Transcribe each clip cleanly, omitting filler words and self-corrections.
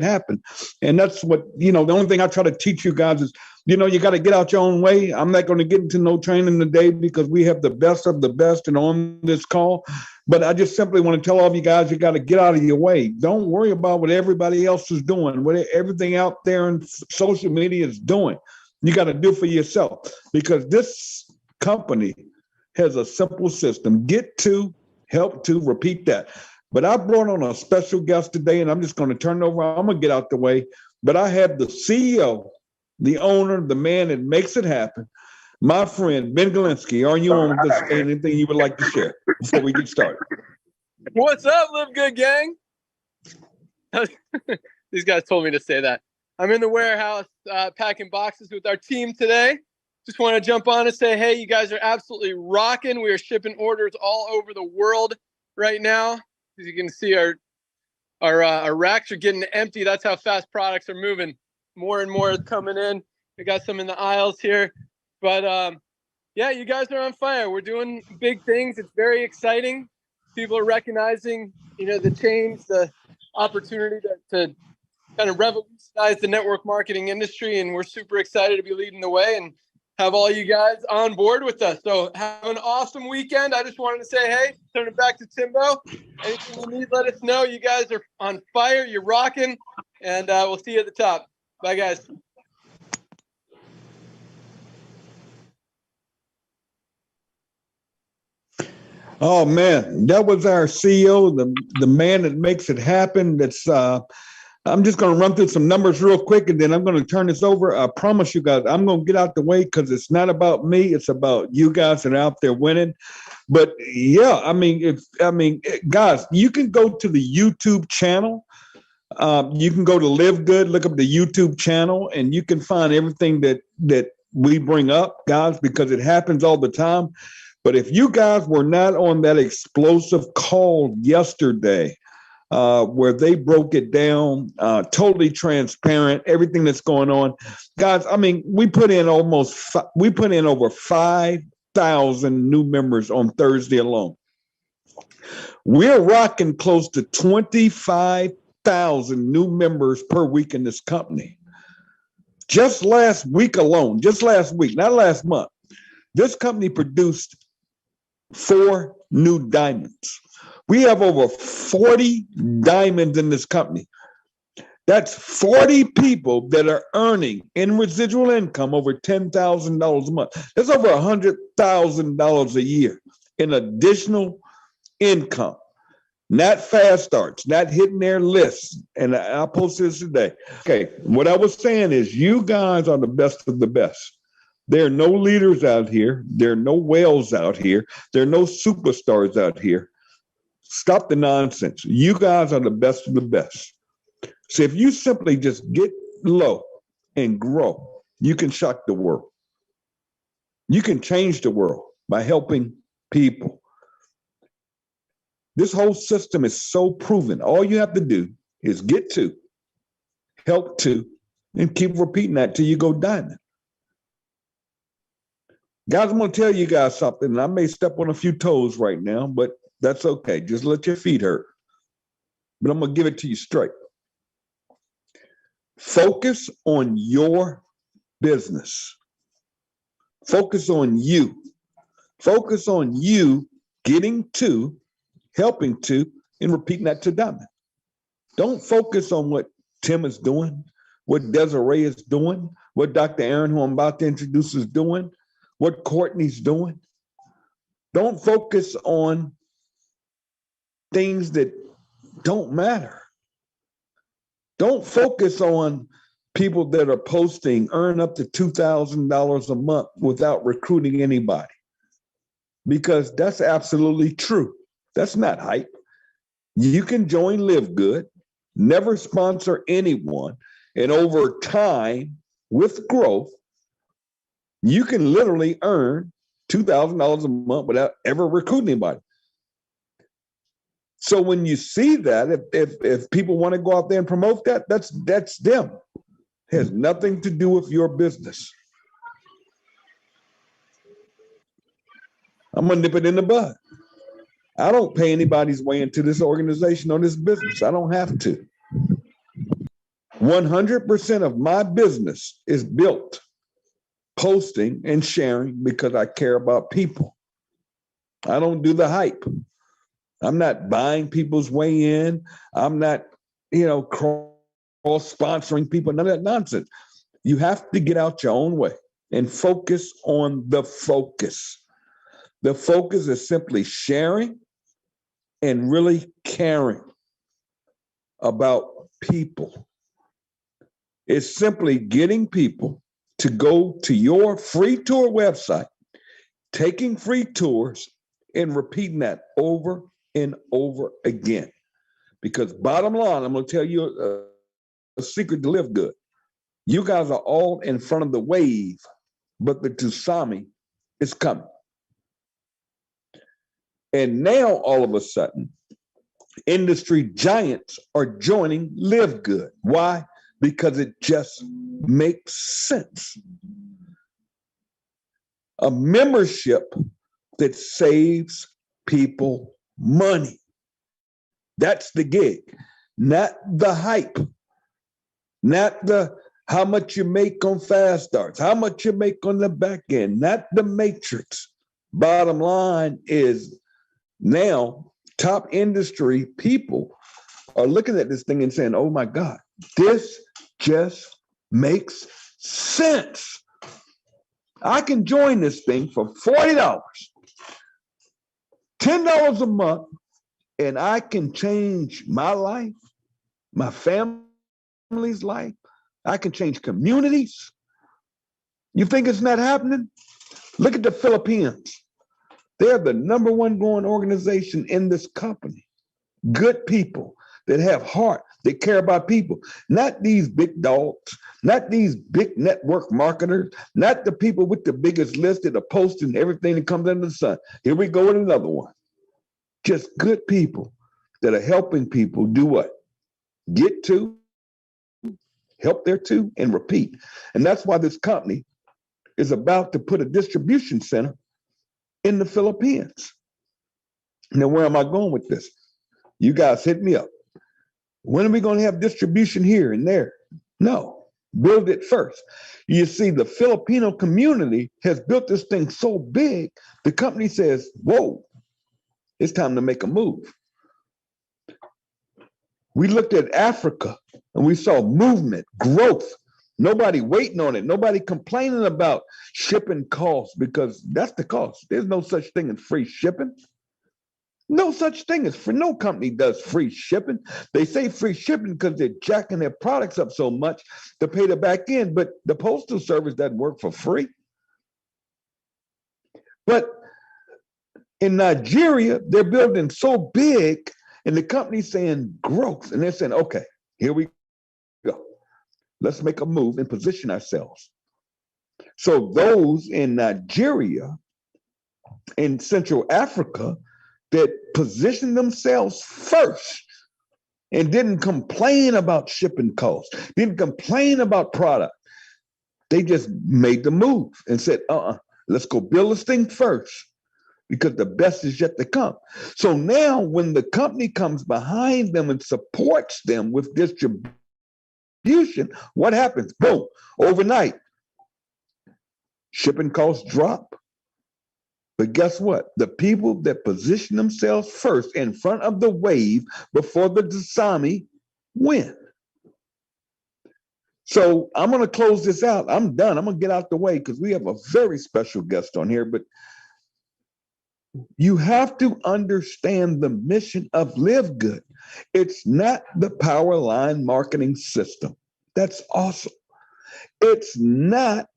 happen. And that's what, the only thing I try to teach you guys is, you got to get out your own way. I'm not going to get into no training today because we have the best of the best and on this call. But I just simply want to tell all of you guys, you got to get out of your way. Don't worry about what everybody else is doing, what everything out there in social media is doing. You got to do for yourself, because this company has a simple system: get to, help to, repeat that. But I brought on a special guest today, and I'm just going to turn it over. I'm going to get out the way. But I have the CEO, the owner, the man that makes it happen, my friend Ben Galinsky. Are you on this? Anything you would like to share before we get started? What's up, Live Good gang? These guys told me to say that. I'm in the warehouse packing boxes with our team today. Just want to jump on and say, hey, you guys are absolutely rocking. We are shipping orders all over the world right now. As you can see, our racks are getting empty. That's how fast products are moving. More and more is coming in. We got some in the aisles here. But, yeah, you guys are on fire. We're doing big things. It's very exciting. People are recognizing, the change, the opportunity to kind of revolutionize the network marketing industry. And we're super excited to be leading the way and have all you guys on board with us. So have an awesome weekend. I just wanted to say, hey, turn it back to Timbo. Anything you need, let us know. You guys are on fire. You're rocking. And we'll see you at the top. Bye, guys. Oh, man, that was our CEO, the man that makes it happen. That's I'm just going to run through some numbers real quick, and then I'm going to turn this over. I promise you guys, I'm going to get out the way because it's not about me. It's about you guys that are out there winning. But, yeah, guys, you can go to the YouTube channel. You can go to Live Good, look up the YouTube channel, and you can find everything that we bring up, guys, because it happens all the time. But if you guys were not on that explosive call yesterday, where they broke it down, totally transparent, everything that's going on, guys, we put in over 5,000 new members on Thursday alone. We're rocking close to 25,000 new members per week in this company. Just last week alone, not last month, this company produced 4 new diamonds. We have over 40 diamonds in this company. That's 40 people that are earning in residual income over $10,000 a month. That's over $100,000 a year in additional income. Not fast starts, not hitting their lists. And I posted this today. Okay, what I was saying is you guys are the best of the best. There are no leaders out here. There are no whales out here. There are no superstars out here. Stop the nonsense. You guys are the best of the best. So if you simply just get low and grow, you can shock the world. You can change the world by helping people. This whole system is so proven. All you have to do is get to, help to, and keep repeating that till you go diamond. Guys, I'm going to tell you guys something. I may step on a few toes right now, but that's okay. Just let your feet hurt. But I'm going to give it to you straight. Focus on your business. Focus on you. Focus on you getting to, helping to, and repeating that to diamond. Don't focus on what Tim is doing, what Desiree is doing, what Dr. Erin, who I'm about to introduce, is doing, what Courtney's doing. Don't focus on things that don't matter. Don't focus on people that are posting, earn up to $2,000 a month without recruiting anybody. Because that's absolutely true. That's not hype. You can join Live Good, never sponsor anyone, and over time, with growth, you can literally earn $2,000 a month without ever recruiting anybody. So when you see that, if people want to go out there and promote that, that's them. It has nothing to do with your business. I'm gonna nip it in the bud. I don't pay anybody's way into this organization or this business. I don't have to. 100% of my business is built posting and sharing because I care about people. I don't do the hype. I'm not buying people's way in. I'm not, cross-sponsoring people, none of that nonsense. You have to get out your own way and focus on the focus. The focus is simply sharing and really caring about people. It's simply getting people to go to your free tour website, taking free tours, and repeating that over and over again. Because bottom line, I'm going to tell you a secret to live good. You guys are all in front of the wave, but the tsunami is coming. And now, all of a sudden, industry giants are joining Live Good. Why? Because it just makes sense. A membership that saves people money. That's the gig, not the hype, not the how much you make on fast starts, how much you make on the back end, not the matrix. Bottom line is now top industry people are looking at this thing and saying, oh my God, this just makes sense. I can join this thing for $40, $10 a month, and I can change my life, my family's life. I can change communities. You think it's not happening? Look at the Philippines. They're the number one growing organization in this company. Good people that have heart, that care about people. Not these big dogs, not these big network marketers, not the people with the biggest list that are posting everything that comes under the sun. Here we go with another one. Just good people that are helping people do what? Get to, help there to, and repeat. And that's why this company is about to put a distribution center in the Philippines. Now, where am I going with this? You guys hit me up. When are we going to have distribution here and there? No, build it first. You see, the Filipino community has built this thing so big, the company says, whoa, it's time to make a move. We looked at Africa and we saw movement, growth. Nobody waiting on it. Nobody complaining about shipping costs because that's the cost. There's no such thing as free shipping. No such thing as free. No company does free shipping. They say free shipping because they're jacking their products up so much to pay the back end, but the postal service doesn't work for free. But in Nigeria, they're building so big and the company's saying growth. And they're saying, okay, here we go. Let's make a move and position ourselves. So those in Nigeria, in Central Africa, that positioned themselves first and didn't complain about shipping costs, didn't complain about product. They just made the move and said, let's go build this thing first because the best is yet to come. So now when the company comes behind them and supports them with distribution, what happens? Boom, overnight, shipping costs drop. But guess what? The people that position themselves first in front of the wave before the tsunami win. So I'm going to close this out. I'm done. I'm going to get out the way because we have a very special guest on here. But you have to understand the mission of Live Good. It's not the power line marketing system. That's awesome. It's not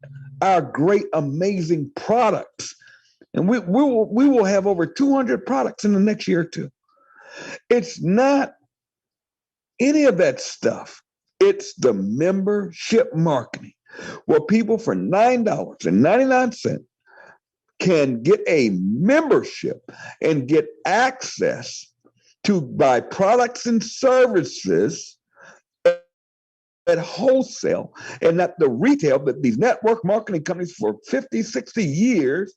our great, amazing products. And we will have over 200 products in the next year or two. It's not any of that stuff. It's the membership marketing, where people for $9.99 can get a membership and get access to buy products and services at wholesale and at the retail. That these network marketing companies for 50, 60 years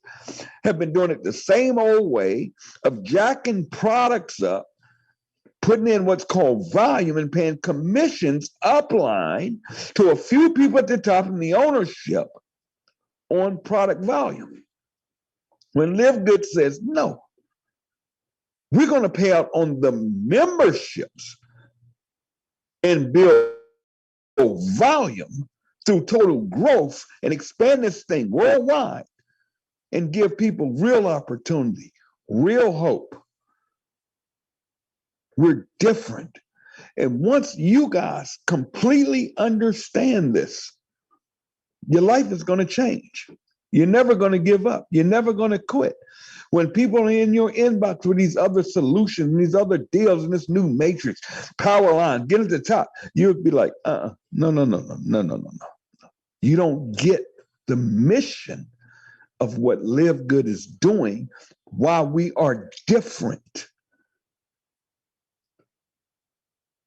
have been doing it the same old way of jacking products up putting in what's called volume and paying commissions upline to a few people at the top in the ownership on product volume. When LiveGood says, no, we're going to pay out on the memberships and build volume through total growth and expand this thing worldwide and give people real opportunity, real hope. We're different. And once you guys completely understand this, your life is going to change. You're never going to give up. You're never going to quit. When people are in your inbox with these other solutions, these other deals, and this new matrix, power line, get at the top, you'll be like, no. You don't get the mission of what LiveGood is doing while we are different.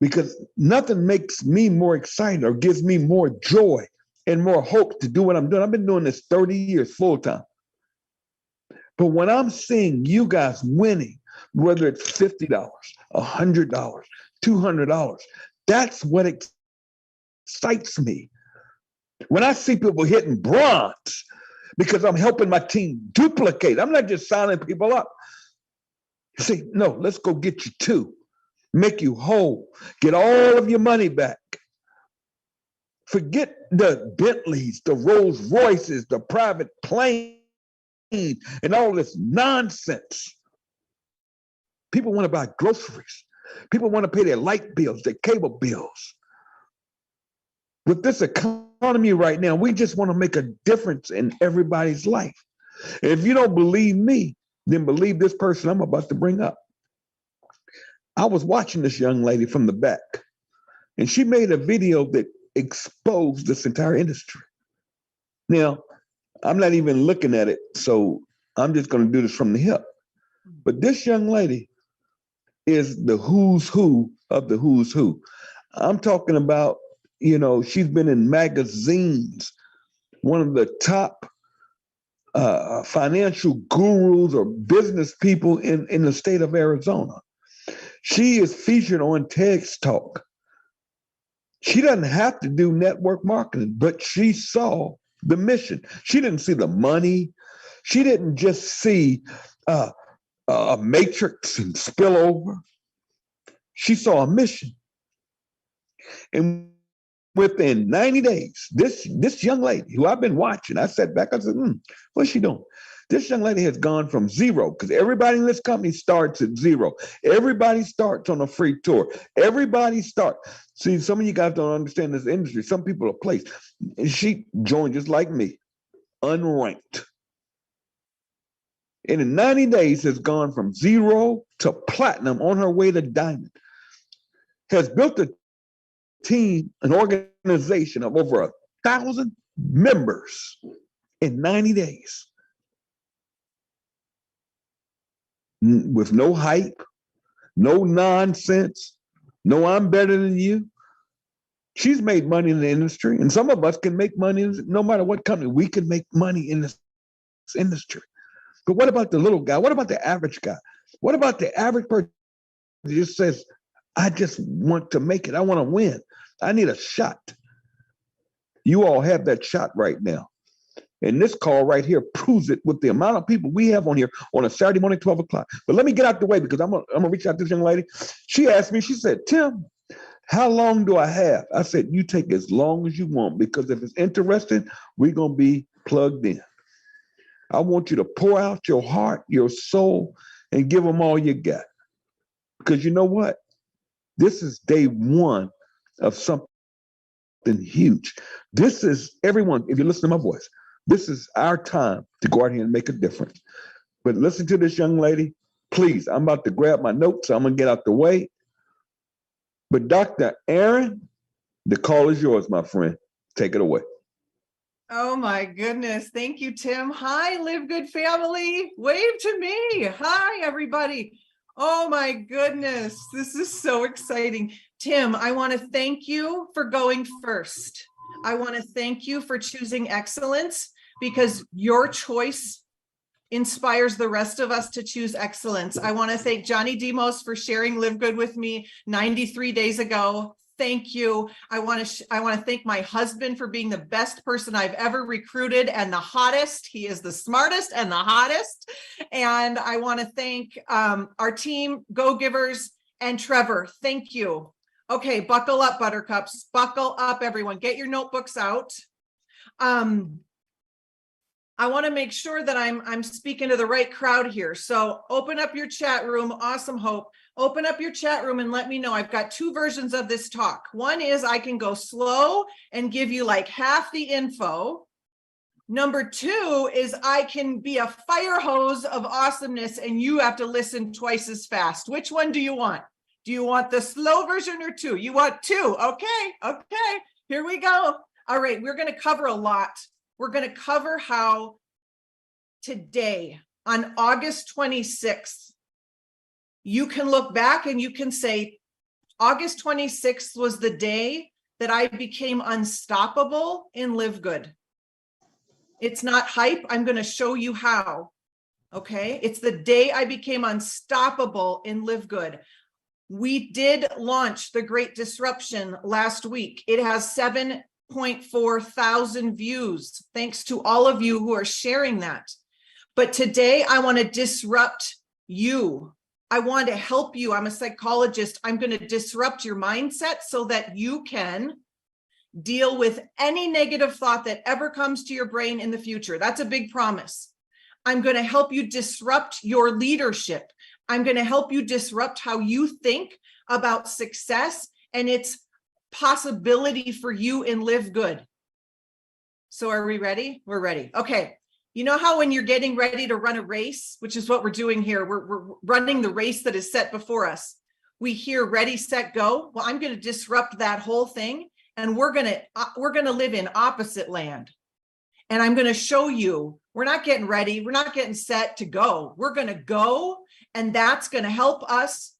Because nothing makes me more excited or gives me more joy and more hope to do what I'm doing. I've been doing this 30 years full time. But when I'm seeing you guys winning, whether it's $50, $100, $200, that's what excites me. When I see people hitting bronze because I'm helping my team duplicate, I'm not just signing people up. Say, no, let's go get you two, make you whole, get all of your money back. Forget the Bentleys, the Rolls Royces, the private planes, and all this nonsense. People want to buy groceries. People want to pay their light bills, their cable bills. With this economy right now, we just want to make a difference in everybody's life. And if you don't believe me, then believe this person I'm about to bring up. I was watching this young lady from the back, and she made a video that exposed this entire industry. Now, I'm not even looking at it, so I'm just going to do this from the hip. But this young lady is the who's who of the who's who. I'm talking about, she's been in magazines, one of the top financial gurus or business people in the state of Arizona. She is featured on TEDx Talk. She doesn't have to do network marketing, but she saw the mission. She didn't see the money. She didn't just see a matrix and spillover. She saw a mission. And within 90 days, this young lady who I've been watching, I sat back, I said, what's she doing? This young lady has gone from zero, because everybody in this company starts at zero. Everybody starts on a free tour. Everybody starts. See, some of you guys don't understand this industry. Some people are placed. And she joined just like me, unranked. And in 90 days has gone from zero to platinum on her way to diamond. Has built a team, an organization of over 1,000 members in 90 days. With no hype, no nonsense, no I'm better than you. She's made money in the industry, and some of us can make money no matter what company. We can make money in this industry. But what about the little guy? What about the average guy? What about the average person who just says, I just want to make it. I want to win. I need a shot. You all have that shot right now. And this call right here proves it with the amount of people we have on here on a Saturday morning, 12 o'clock. But let me get out the way, because I'm gonna reach out to this young lady. She asked me, she said, Tim, how long do I have? I said, you take as long as you want, because if it's interesting, we're going to be plugged in. I want you to pour out your heart, your soul, and give them all you got. Because you know what? This is day one of something huge. This is everyone, if you listen to my voice, this is our time to go out here and make a difference. But listen to this young lady. Please, I'm about to grab my notes, so I'm going to get out the way. But Dr. Erin, the call is yours, my friend. Take it away. Oh my goodness. Thank you, Tim. Hi, Live Good family. Wave to me. Hi, everybody. Oh my goodness. This is so exciting. Tim, I want to thank you for going first. I want to thank you for choosing excellence, because your choice inspires the rest of us to choose excellence. I want to thank Johnny Demos for sharing Live Good with me 93 days ago. Thank you. I want to thank my husband for being the best person I've ever recruited and the hottest. He is the smartest and the hottest. And I want to thank our team, Go Givers, and Trevor. Thank you. Okay, buckle up, buttercups. Buckle up, everyone. Get your notebooks out. I want to make sure that I'm speaking to the right crowd here. So open up your chat room. Awesome Hope. Open up your chat room and let me know. I've got two versions of this talk. One is I can go slow and give you like half the info. Number two is I can be a fire hose of awesomeness and you have to listen twice as fast. Which one do you want? Do you want the slow version or two? You want two. Okay. Here we go. All right. We're going to cover a lot. We're going to cover how today on August 26th, you can look back and you can say, August 26th was the day that I became unstoppable in Live Good. It's not hype. I'm going to show you how. Okay. It's the day I became unstoppable in Live Good. We did launch the Great Disruption last week. It has 7.4 thousand views. Thanks to all of you who are sharing that. But today I want to disrupt you. I want to help you. I'm a psychologist. I'm going to disrupt your mindset so that you can deal with any negative thought that ever comes to your brain in the future. That's a big promise. I'm going to help you disrupt your leadership. I'm going to help you disrupt how you think about success and its possibility for you in Live Good. So are we ready? We're ready. Okay. You know how when you're getting ready to run a race, which is what we're doing here, we're running the race that is set before us. We hear ready, set, go. Well, I'm going to disrupt that whole thing and we're going to live in opposite land. And I'm going to show you, we're not getting ready. We're not getting set to go. We're going to go, and that's going to help us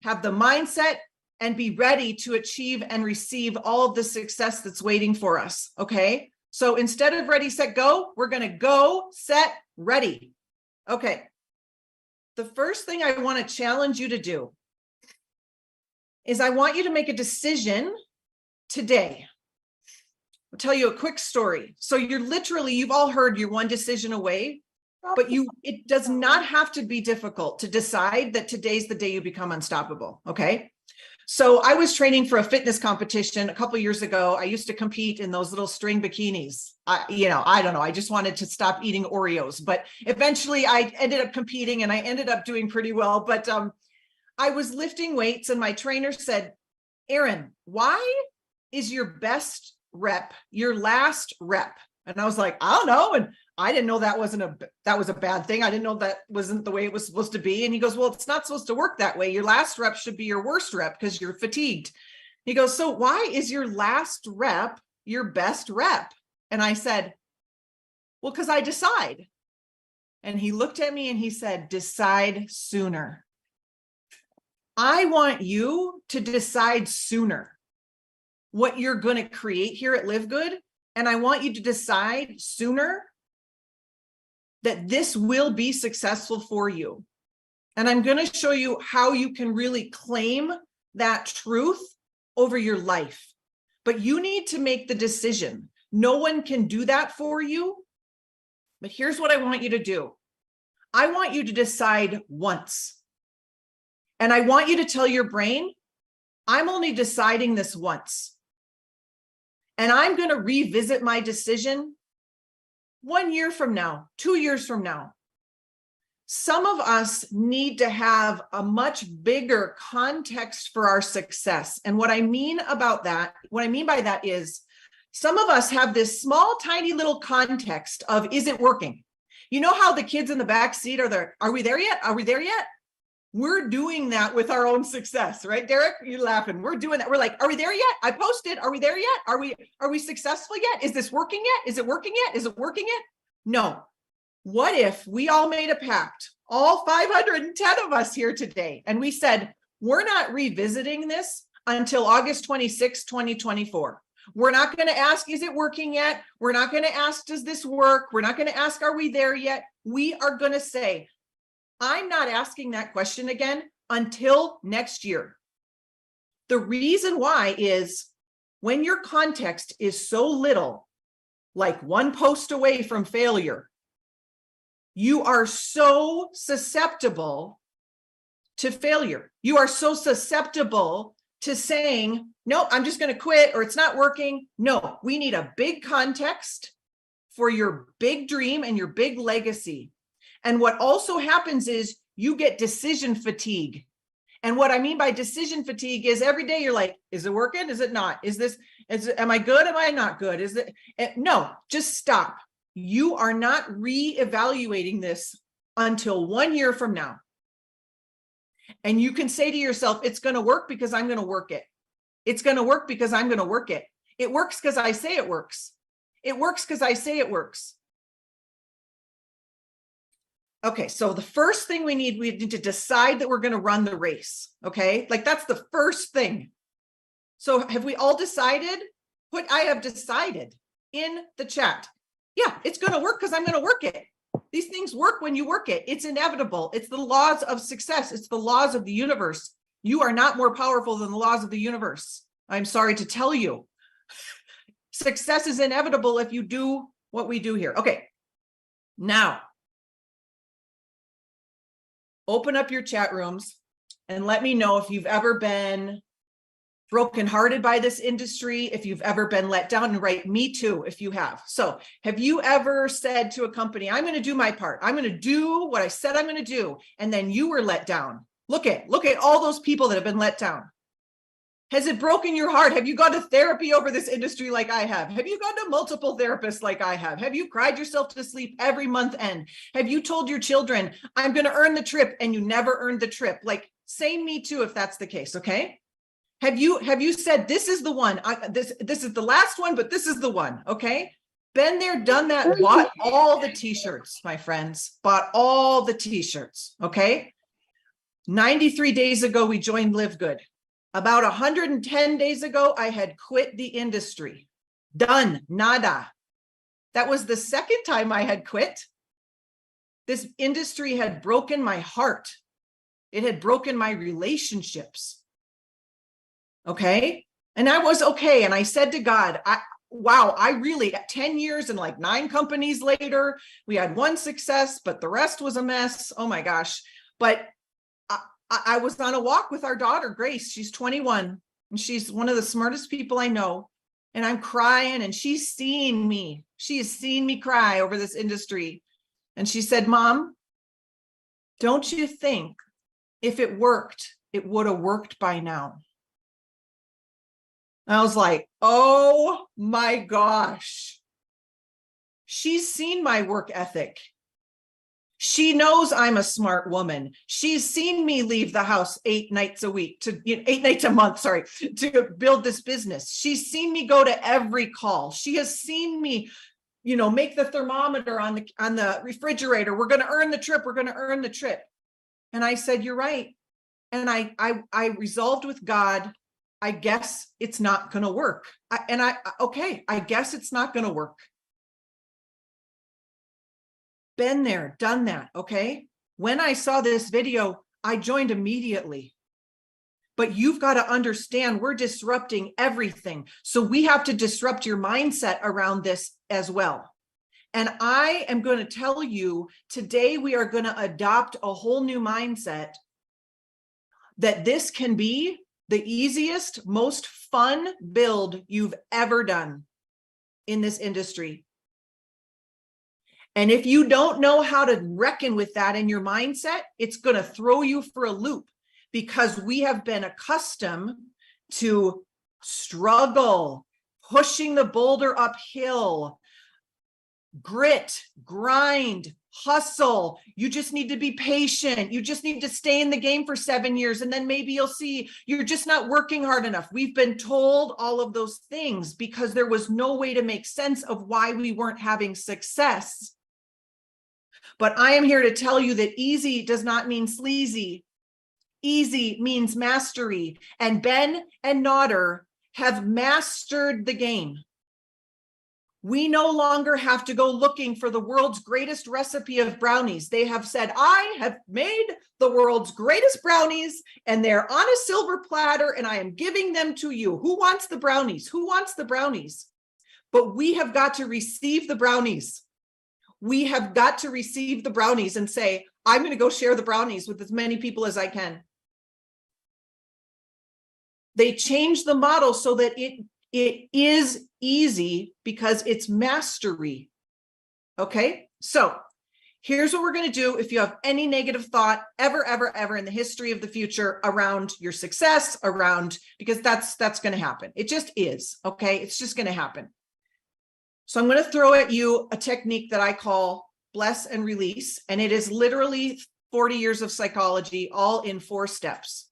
have the mindset and be ready to achieve and receive all of the success that's waiting for us. Okay. So instead of ready, set, go, we're going to go, set, ready. Okay. The first thing I want to challenge you to do is I want you to make a decision today. I'll tell you a quick story. So you've all heard you're one decision away, but it does not have to be difficult to decide that today's the day you become unstoppable. Okay. So I was training for a fitness competition a couple of years ago. I used to compete in those little string bikinis. I don't know. I just wanted to stop eating Oreos, but eventually I ended up competing and I ended up doing pretty well. But I was lifting weights and my trainer said, Erin, why is your best rep your last rep? And I was like, I don't know. And I didn't know that was a bad thing. I didn't know that wasn't the way it was supposed to be. And he goes, well, it's not supposed to work that way. Your last rep should be your worst rep because you're fatigued. He goes, so why is your last rep your best rep? And I said, well, because I decide. And he looked at me and he said, decide sooner. I want you to decide sooner what you're going to create here at Live Good. And I want you to decide sooner that this will be successful for you. And I'm going to show you how you can really claim that truth over your life. But you need to make the decision. No one can do that for you. But here's what I want you to do. I want you to decide once. And I want you to tell your brain, I'm only deciding this once. And I'm going to revisit my decision 1 year from now, 2 years from now. Some of us need to have a much bigger context for our success. And what I mean by that is some of us have this small, tiny little context of, is it working? You know how the kids in the back seat are there? Are we there yet? Are we there yet? We're doing that with our own success, right, Derek? You're laughing. We're doing that. We're like, are we there yet? I posted. Are we there yet? Are we successful yet? Is this working yet? Is it working yet? Is it working yet? No. What if we all made a pact, all 510 of us here today, and we said, we're not revisiting this until August 26, 2024. We're not going to ask, is it working yet? We're not going to ask, does this work? We're not going to ask, are we there yet? We are going to say, I'm not asking that question again until next year. The reason why is when your context is so little, like one post away from failure, you are so susceptible to failure. You are so susceptible to saying, no, I'm just going to quit, or it's not working. No, we need a big context for your big dream and your big legacy. And what also happens is you get decision fatigue. And what I mean by decision fatigue is every day you're like, is it working? Is it not? Am I good? Am I not good? No, just stop. You are not reevaluating this until 1 year from now. And you can say to yourself, it's going to work because I'm going to work it. It's going to work because I'm going to work it. It works because I say it works. It works because I say it works. Okay, so the first thing we need to decide that we're going to run the race. Okay, like that's the first thing. So have we all decided? Put I have decided in the chat. Yeah, it's going to work because I'm going to work it. These things work when you work it. It's inevitable. It's the laws of success. It's the laws of the universe. You are not more powerful than the laws of the universe. I'm sorry to tell you. Success is inevitable if you do what we do here. Okay, now open up your chat rooms and let me know if you've ever been brokenhearted by this industry, if you've ever been let down, and write me too if you have. So have you ever said to a company, I'm going to do my part. I'm going to do what I said I'm going to do. And then you were let down. Look at all those people that have been let down. Has it broken your heart? Have you gone to therapy over this industry like I have? Have you gone to multiple therapists like I have? Have you cried yourself to sleep every month end? Have you told your children, I'm going to earn the trip, and you never earned the trip? Like, say me too if that's the case, okay? Have you said, this is the one, this is the last one, but this is the one, okay? Been there, done that, bought all the t-shirts, my friends, bought all the t-shirts, okay? 93 days ago, we joined Live Good. About 110 days ago, I had quit the industry. Done, nada. That was the second time I had quit. This industry had broken my heart. It had broken my relationships. Okay. And I was okay. And I said to God, wow, I really, at 10 years and like 9 companies later, we had one success, but the rest was a mess. Oh my gosh. But I was on a walk with our daughter, Grace. She's 21 and she's one of the smartest people I know. And I'm crying, and she's seen me. She has seen me cry over this industry. And she said, Mom, don't you think if it worked, it would have worked by now? I was like, oh my gosh. She's seen my work ethic. She knows I'm a smart woman. She's seen me leave the house 8 nights a week 8 nights a month, to build this business. She's seen me go to every call. She has seen me, make the thermometer on the refrigerator. We're going to earn the trip. We're going to earn the trip. And I said, you're right. And I resolved with God, I guess it's not going to work. I guess it's not going to work. Been there, done that. Okay. When I saw this video, I joined immediately. But you've got to understand, we're disrupting everything. So we have to disrupt your mindset around this as well. And I am going to tell you today, we are going to adopt a whole new mindset that this can be the easiest, most fun build you've ever done in this industry. And if you don't know how to reckon with that in your mindset, it's going to throw you for a loop, because we have been accustomed to struggle, pushing the boulder uphill, grit, grind, hustle. You just need to be patient. You just need to stay in the game for 7 years. And then maybe you'll see you're just not working hard enough. We've been told all of those things because there was no way to make sense of why we weren't having success. But I am here to tell you that easy does not mean sleazy. Easy means mastery. And Ben and Nodder have mastered the game. We no longer have to go looking for the world's greatest recipe of brownies. They have said, I have made the world's greatest brownies and they're on a silver platter and I am giving them to you. Who wants the brownies? Who wants the brownies? But we have got to receive the brownies. We have got to receive the brownies and say, I'm going to go share the brownies with as many people as I can. They changed the model so that it is easy because it's mastery. Okay, so here's what we're going to do. If you have any negative thought ever in the history of the future around your success, because that's going to happen. It just is. Okay, it's just going to happen. So I'm going to throw at you a technique that I call bless and release, and it is literally 40 years of psychology, all in 4 steps.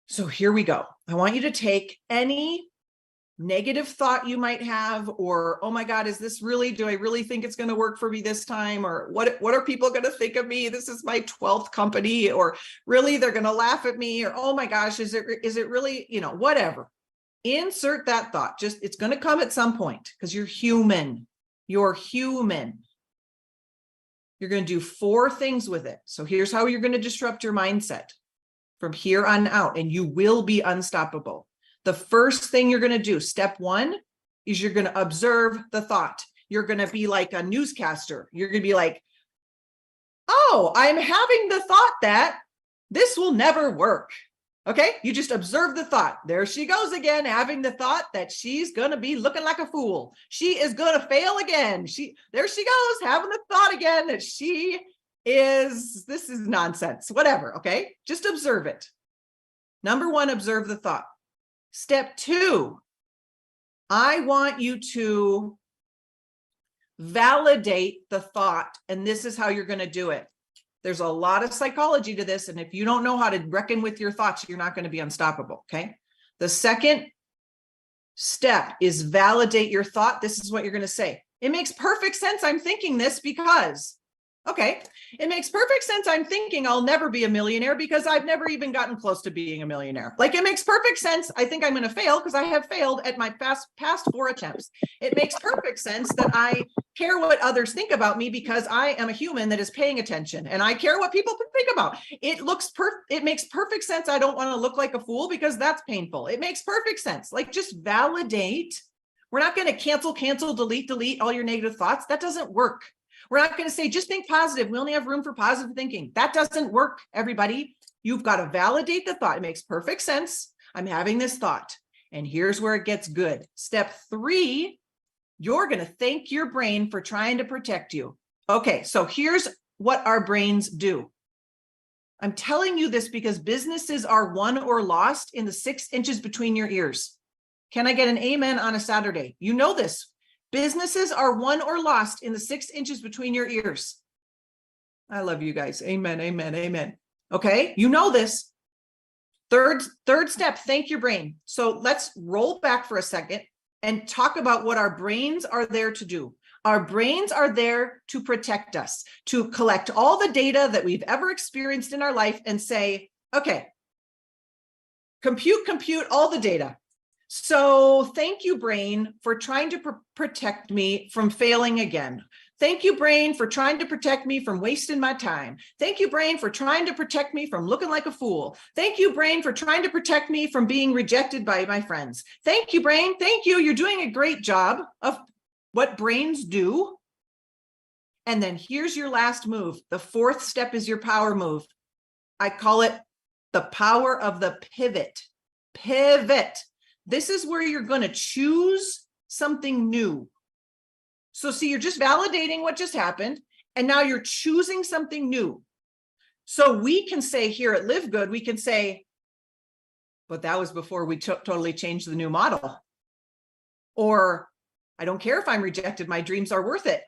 So here we go. I want you to take any negative thought you might have, or, oh my God, is this really, do I really think it's going to work for me this time? Or what are people going to think of me? This is my 12th company, or really they're going to laugh at me, or, oh my gosh, is it really, whatever. Insert that thought. Just, it's going to come at some point because you're human. You're human. You're going to do 4 things with it. So here's how you're going to disrupt your mindset from here on out, and you will be unstoppable. The first thing you're going to do, step 1, is you're going to observe the thought. You're going to be like a newscaster. You're going to be like, oh, I'm having the thought that this will never work. Okay, you just observe the thought. There she goes again, having the thought that she's going to be looking like a fool. She is going to fail again. There she goes, having the thought again that this is nonsense, whatever. Okay, just observe it. Number 1, observe the thought. Step 2, I want you to validate the thought, and this is how you're going to do it. There's a lot of psychology to this, and if you don't know how to reckon with your thoughts, you're not going to be unstoppable, okay? The second step is validate your thought. This is what you're going to say. It makes perfect sense. I'm thinking this because, okay, it makes perfect sense. I'm thinking I'll never be a millionaire because I've never even gotten close to being a millionaire. Like, it makes perfect sense. I think I'm going to fail because I have failed at my past 4 attempts. It makes perfect sense that I care what others think about me because I am a human that is paying attention and I care what people think about. It makes perfect sense. I don't want to look like a fool because that's painful. It makes perfect sense. Like, just validate. We're not going to cancel, delete all your negative thoughts. That doesn't work. We're not going to say, just think positive. We only have room for positive thinking. That doesn't work, everybody. You've got to validate the thought. It makes perfect sense. I'm having this thought. And here's where it gets good. Step 3, you're going to thank your brain for trying to protect you. Okay, so here's what our brains do. I'm telling you this because businesses are won or lost in the 6 inches between your ears. Can I get an amen on a Saturday? You know this. Businesses are won or lost in the 6 inches between your ears. I love you guys. Amen, amen, amen. Okay, you know this. Third step, thank your brain. So let's roll back for a second and talk about what our brains are there to do. Our brains are there to protect us, to collect all the data that we've ever experienced in our life and say, okay, compute all the data. So thank you, brain, for trying to protect me from failing again. Thank you, brain, for trying to protect me from wasting my time. Thank you, brain, for trying to protect me from looking like a fool. Thank you, brain, for trying to protect me from being rejected by my friends. Thank you, brain. Thank you. You're doing a great job of what brains do. And then here's your last move. The 4th step is your power move. I call it the power of the pivot. Pivot. This is where you're going to choose something new. So see, you're just validating what just happened, and now you're choosing something new. So we can say here at Live Good, we can say, but that was before we totally changed the new model. Or, I don't care if I'm rejected, my dreams are worth it.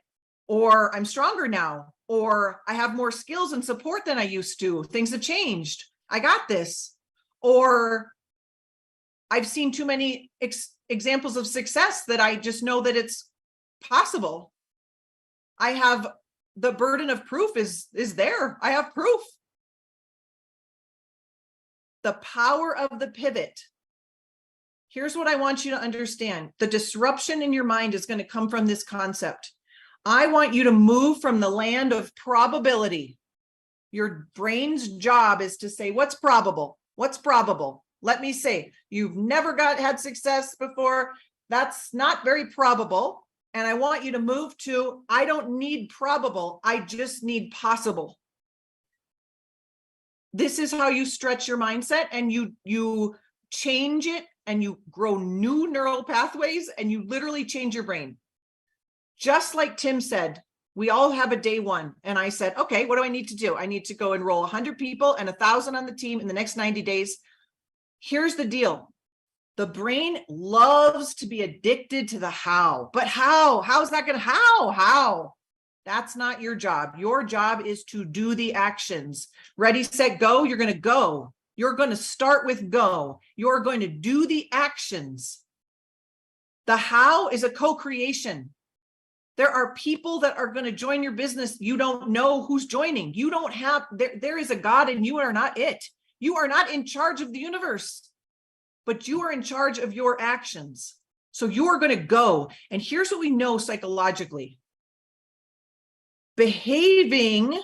Or, I'm stronger now. Or, I have more skills and support than I used to. Things have changed. I got this. Or, I've seen too many examples of success that I just know that it's possible. I have the burden of proof is there. I have proof. The power of the pivot. Here's what I want you to understand. The disruption in your mind is going to come from this concept. I want you to move from the land of probability. Your brain's job is to say, what's probable? What's probable? Let me say, you've never had success before. That's not very probable. And I want you to move to, I don't need probable. I just need possible. This is how you stretch your mindset, and you change it, and you grow new neural pathways, and you literally change your brain. Just like Tim said, we all have a day one. And I said, okay, what do I need to do? I need to go enroll 100 people and 1,000 on the team in the next 90 days. Here's the deal. The brain loves to be addicted to the how, but how? How's that going to, how? That's not your job. Your job is to do the actions. Ready, set, go. You're going to go. You're going to start with go. You're going to do the actions. The how is a co-creation. There are people that are going to join your business. You don't know who's joining. You don't have, there is a God and you are not it. You are not in charge of the universe, but you are in charge of your actions. So you are going to go. And here's what we know psychologically. Behaving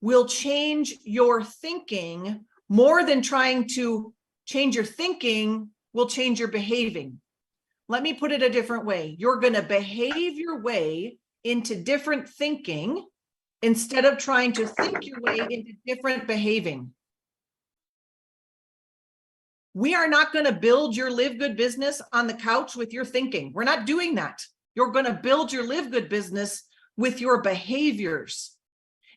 will change your thinking more than trying to change your thinking will change your behaving. Let me put it a different way. You're going to behave your way into different thinking instead of trying to think your way into different behaving. We are not going to build your Live Good business on the couch with your thinking. We're not doing that. You're going to build your Live Good business with your behaviors.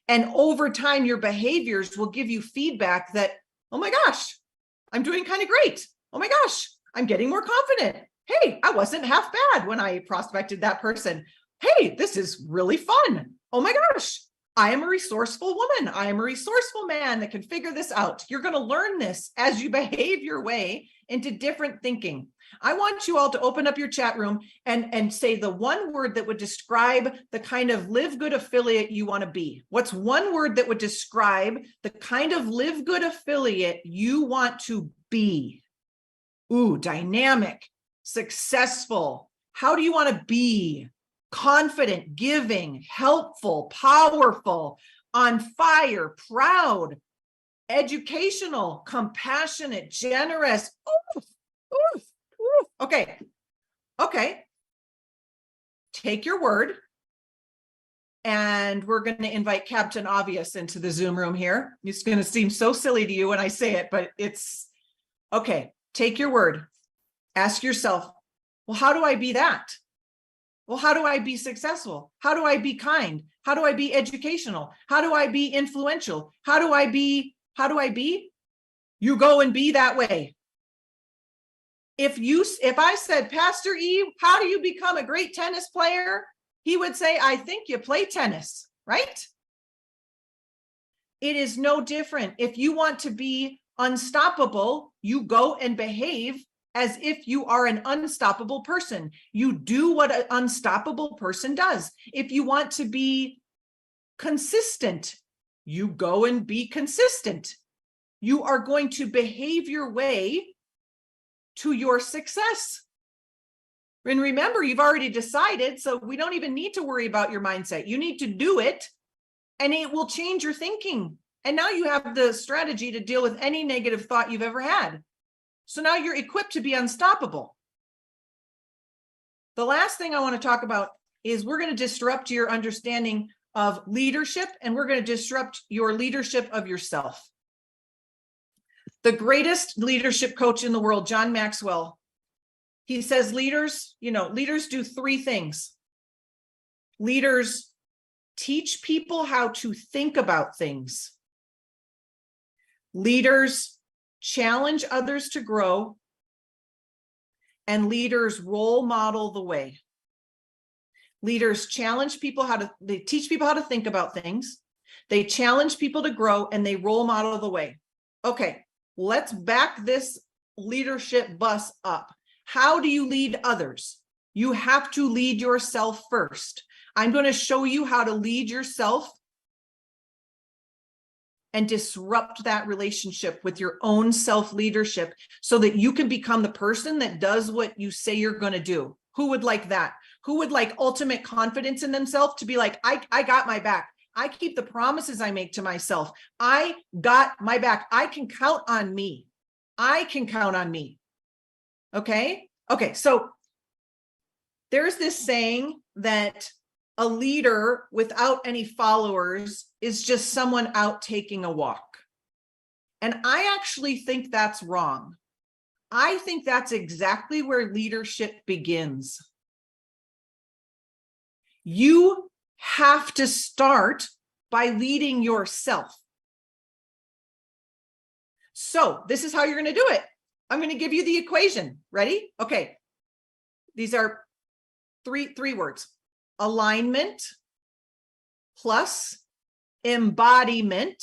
And over time, your behaviors will give you feedback that, oh my gosh, I'm doing kind of great. Oh my gosh, I'm getting more confident. Hey, I wasn't half bad when I prospected that person. Hey, this is really fun. Oh my gosh, I am a resourceful woman. I am a resourceful man that can figure this out. You're going to learn this as you behave your way into different thinking. I want you all to open up your chat room and say the one word that would describe the kind of Live Good affiliate you want to be. What's one word that would describe the kind of Live Good affiliate you want to be? Ooh, dynamic, successful. How do you want to be? Confident, giving, helpful, powerful, on fire, proud, educational, compassionate, generous. Oof, oof, oof. Okay. Take your word. And we're going to invite Captain Obvious into the Zoom room here. It's going to seem so silly to you when I say it, but it's okay. Take your word. Ask yourself, well, how do I be that? Well, how do I be successful? How do I be kind? How do I be educational? How do I be influential? How do I be? You go and be that way. If I said, Pastor E, how do you become a great tennis player? He would say, I think you play tennis, right? It is no different. If you want to be unstoppable, you go and behave as if you are an unstoppable person. You do what an unstoppable person does. If you want to be consistent, you go and be consistent. You are going to behave your way to your success. And remember, you've already decided, so we don't even need to worry about your mindset. You need to do it, and it will change your thinking. And now you have the strategy to deal with any negative thought you've ever had. So now you're equipped to be unstoppable. The last thing I want to talk about is we're going to disrupt your understanding of leadership, and we're going to disrupt your leadership of yourself. The greatest leadership coach in the world, John Maxwell, he says leaders do three things. Leaders teach people how to think about things. Leaders challenge others to grow, and leaders role model the way. Leaders challenge people they teach people how to think about things. They challenge people to grow, and they role model the way. Okay, let's back this leadership bus up. How do you lead others? You have to lead yourself first. I'm going to show you how to lead yourself and disrupt that relationship with your own self-leadership so that you can become the person that does what you say you're going to do. Who would like that? Who would like ultimate confidence in themselves to be like, I got my back. I keep the promises I make to myself. I got my back. I can count on me. I can count on me. Okay. Okay. So there's this saying that a leader without any followers is just someone out taking a walk. And I actually think that's wrong. I think that's exactly where leadership begins. You have to start by leading yourself. So this is how you're going to do it. I'm going to give you the equation. Ready? Okay. These are three words. Alignment plus embodiment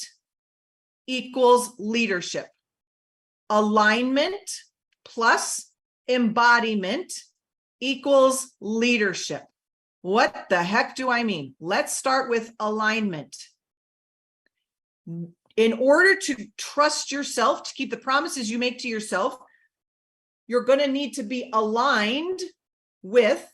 equals leadership. Alignment plus embodiment equals leadership. What the heck do I mean? Let's start with alignment. In order to trust yourself, to keep the promises you make to yourself, you're going to need to be aligned with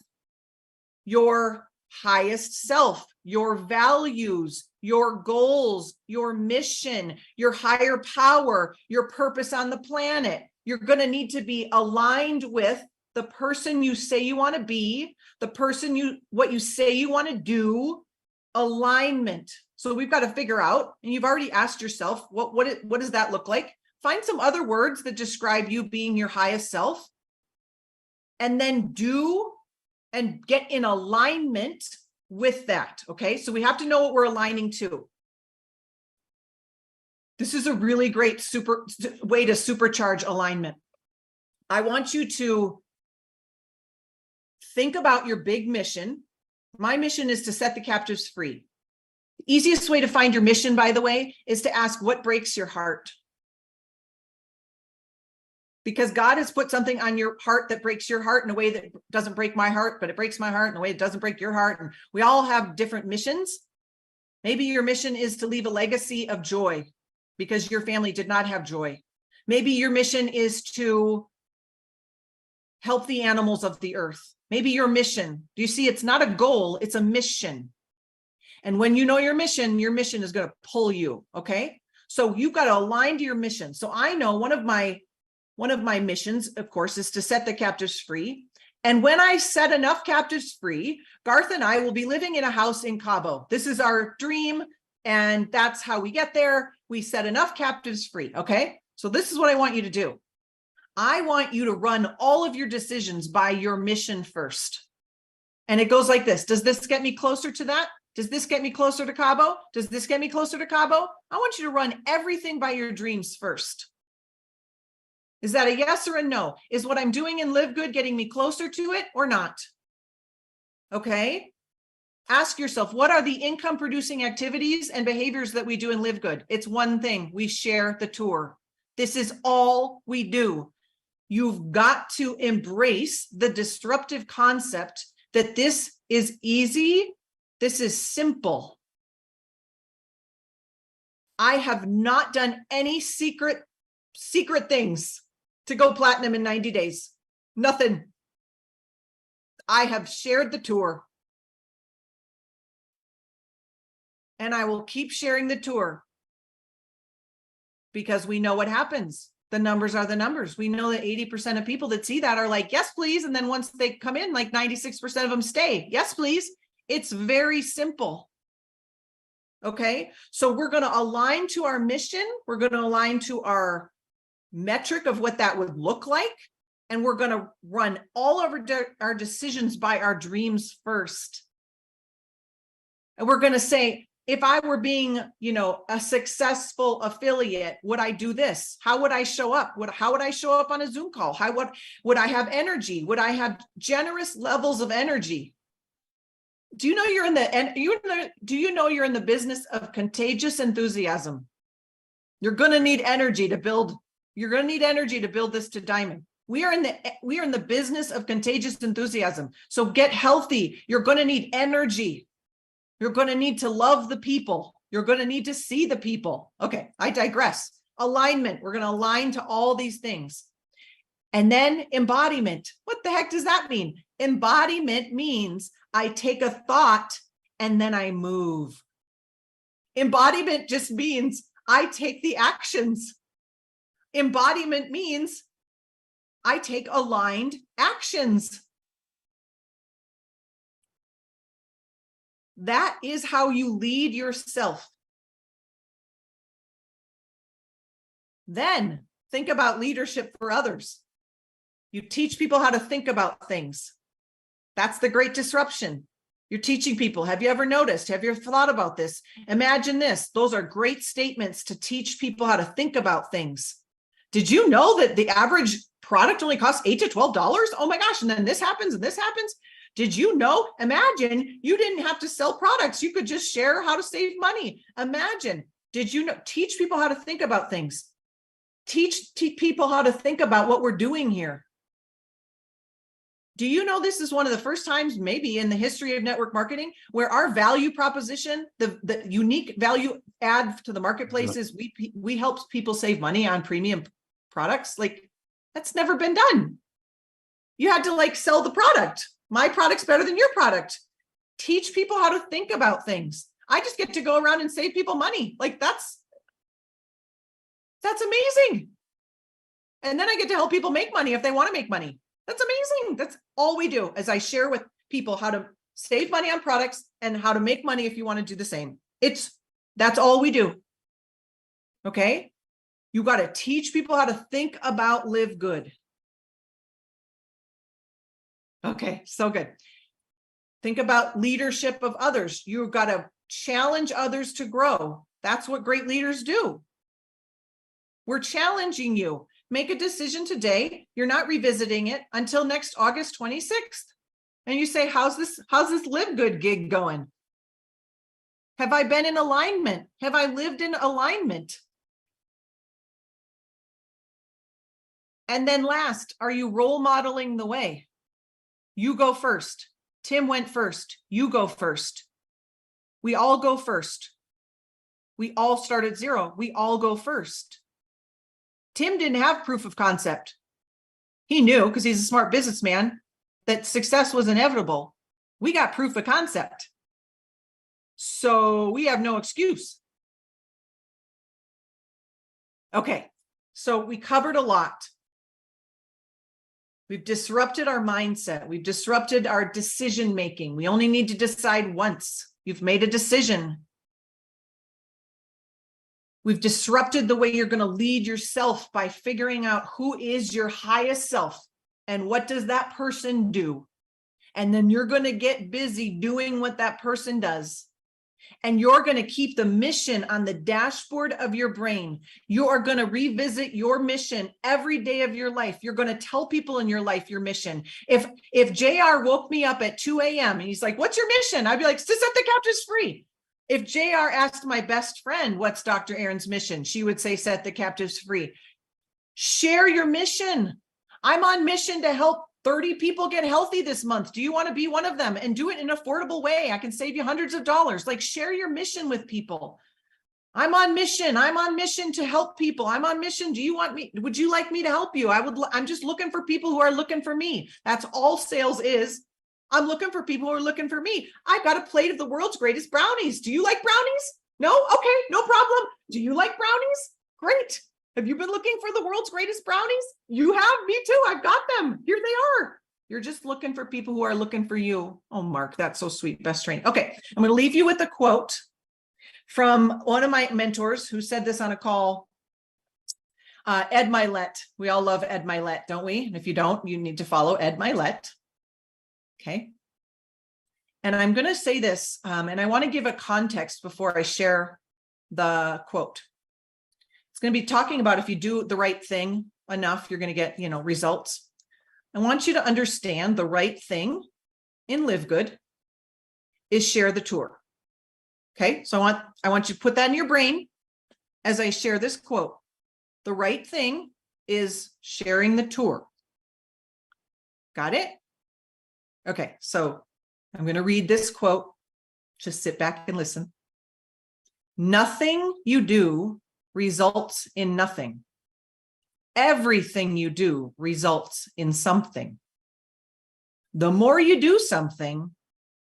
your highest self, your values, your goals, your mission, your higher power, your purpose on the planet. You're going to need to be aligned with the person you say you want to be, the person what you say you want to do, alignment. So we've got to figure out, and you've already asked yourself, what does that look like? Find some other words that describe you being your highest self, and then do and get in alignment with that. Okay. So we have to know what we're aligning to. This is a really great way to supercharge alignment. I want you to think about your big mission. My mission is to set the captives free. The easiest way to find your mission, by the way, is to ask what breaks your heart. Because God has put something on your heart that breaks your heart in a way that doesn't break my heart, but it breaks my heart in a way that doesn't break your heart. And we all have different missions. Maybe your mission is to leave a legacy of joy because your family did not have joy. Maybe your mission is to help the animals of the earth. Maybe your mission, do you see, it's not a goal, it's a mission. And when you know your mission is going to pull you. Okay. So you've got to align to your mission. So I know one of my missions, of course, is to set the captives free. And when I set enough captives free, Garth and I will be living in a house in Cabo. This is our dream. And that's how we get there. We set enough captives free. Okay. So this is what I want you to do. I want you to run all of your decisions by your mission first. And it goes like this. Does this get me closer to that? Does this get me closer to Cabo? Does this get me closer to Cabo? I want you to run everything by your dreams first. Is that a yes or a no? Is what I'm doing in Live Good getting me closer to it or not? Okay. Ask yourself, what are the income producing activities and behaviors that we do in Live Good? It's one thing. We share the tour. This is all we do. You've got to embrace the disruptive concept that this is easy. This is simple. I have not done any secret things to go platinum in 90 days. Nothing. I have shared the tour. And I will keep sharing the tour because we know what happens. The numbers are the numbers. We know that 80% of people that see that are like, yes, please. And then once they come in, like 96% of them stay. Yes, please. It's very simple. Okay. So we're going to align to our mission. We're going to align to our metric of what that would look like. And we're going to run all of our decisions by our dreams first. And we're going to say, if I were being, a successful affiliate, would I do this? How would I show up? How would I show up on a Zoom call? How would I have energy? Would I have generous levels of energy? Do you know you're in the business of contagious enthusiasm? You're going to need energy to build. You're going to need energy to build this to diamond. We are in the business of contagious enthusiasm. So get healthy. You're going to need energy. You're going to need to love the people. You're going to need to see the people. Okay, I digress. Alignment. We're going to align to all these things. And then embodiment. What the heck does that mean? Embodiment means I take a thought and then I move. Embodiment just means I take the actions. Embodiment means I take aligned actions. That is how you lead yourself. Then think about leadership for others. You teach people how to think about things. That's the great disruption. You're teaching people. Have you ever noticed? Have you ever thought about this? Imagine this. Those are great statements to teach people how to think about things. Did you know that the average product only costs $8 to $12? Oh my gosh. And then this happens and this happens. Did you know? Imagine you didn't have to sell products. You could just share how to save money. Imagine. Did you know? Teach people how to think about things. Teach people how to think about what we're doing here. Do you know this is one of the first times maybe in the history of network marketing where our value proposition, the unique value add to the marketplace is we help people save money on premium products? Like, that's never been done. You had to like sell the product. My product's better than your product. Teach people how to think about things. I just get to go around and save people money. Like that's amazing. And then I get to help people make money if they want to make money. That's amazing. That's all we do, as I share with people how to save money on products and how to make money if you want to do the same. That's all we do. Okay. You got to teach people how to think about live good. Okay. So good. Think about leadership of others. You've got to challenge others to grow. That's what great leaders do. We're challenging you. Make a decision today. You're not revisiting it until next August 26th. And you say, how's this Live Good gig going? Have I been in alignment? Have I lived in alignment? And then last, are you role modeling the way? You go first. Tim went first. You go first. We all go first. We all start at zero. We all go first. Tim didn't have proof of concept. He knew, because he's a smart businessman, that success was inevitable. We got proof of concept. So we have no excuse. Okay, so we covered a lot. We've disrupted our mindset. We've disrupted our decision making. We only need to decide once. You've made a decision. We've disrupted the way you're going to lead yourself by figuring out who is your highest self and what does that person do. And then you're going to get busy doing what that person does. And you're going to keep the mission on the dashboard of your brain. You are going to revisit your mission every day of your life. You're going to tell people in your life your mission. If JR woke me up at 2 a.m. and he's like, what's your mission? I'd be like, to set the captives free. If JR asked my best friend, what's Dr. Erin's mission? She would say, set the captives free. Share your mission. I'm on mission to help 30 people get healthy this month. Do you want to be one of them? And do it in an affordable way. I can save you hundreds of dollars. Like, share your mission with people. I'm on mission. I'm on mission to help people. I'm on mission. Do you want me? Would you like me to help you? I'm just looking for people who are looking for me. That's all sales is. I'm looking for people who are looking for me. I've got a plate of the world's greatest brownies. Do you like brownies? No? Okay, no problem. Do you like brownies? Great. Have you been looking for the world's greatest brownies? You have, me too. I've got them. Here they are. You're just looking for people who are looking for you. Oh, Mark, that's so sweet. Best train. Okay, I'm going to leave you with a quote from one of my mentors who said this on a call. Ed Milet. We all love Ed Milet, don't we? And if you don't, you need to follow Ed Milet. Okay. And I'm going to say this, and I want to give a context before I share the quote. It's going to be talking about if you do the right thing enough, you're going to get, results. I want you to understand the right thing in Live Good is share the tour. Okay. So I want you to put that in your brain as I share this quote. The right thing is sharing the tour. Got it? Okay, so I'm going to read this quote. Just sit back and listen. Nothing you do results in nothing. Everything you do results in something. The more you do something,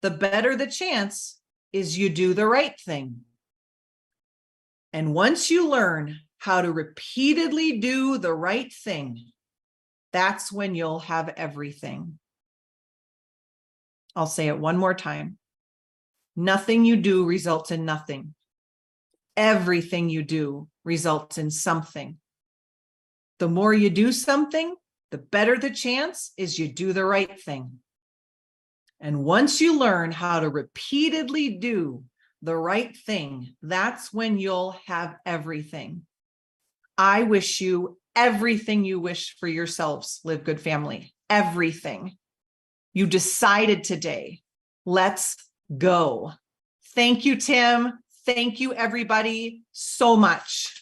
the better the chance is you do the right thing. And once you learn how to repeatedly do the right thing, that's when you'll have everything. I'll say it one more time. Nothing you do results in nothing. Everything you do results in something. The more you do something, the better the chance is you do the right thing. And once you learn how to repeatedly do the right thing, that's when you'll have everything. I wish you everything you wish for yourselves, Live Good family, everything. You decided today. Let's go. Thank you, Tim. Thank you, everybody, so much.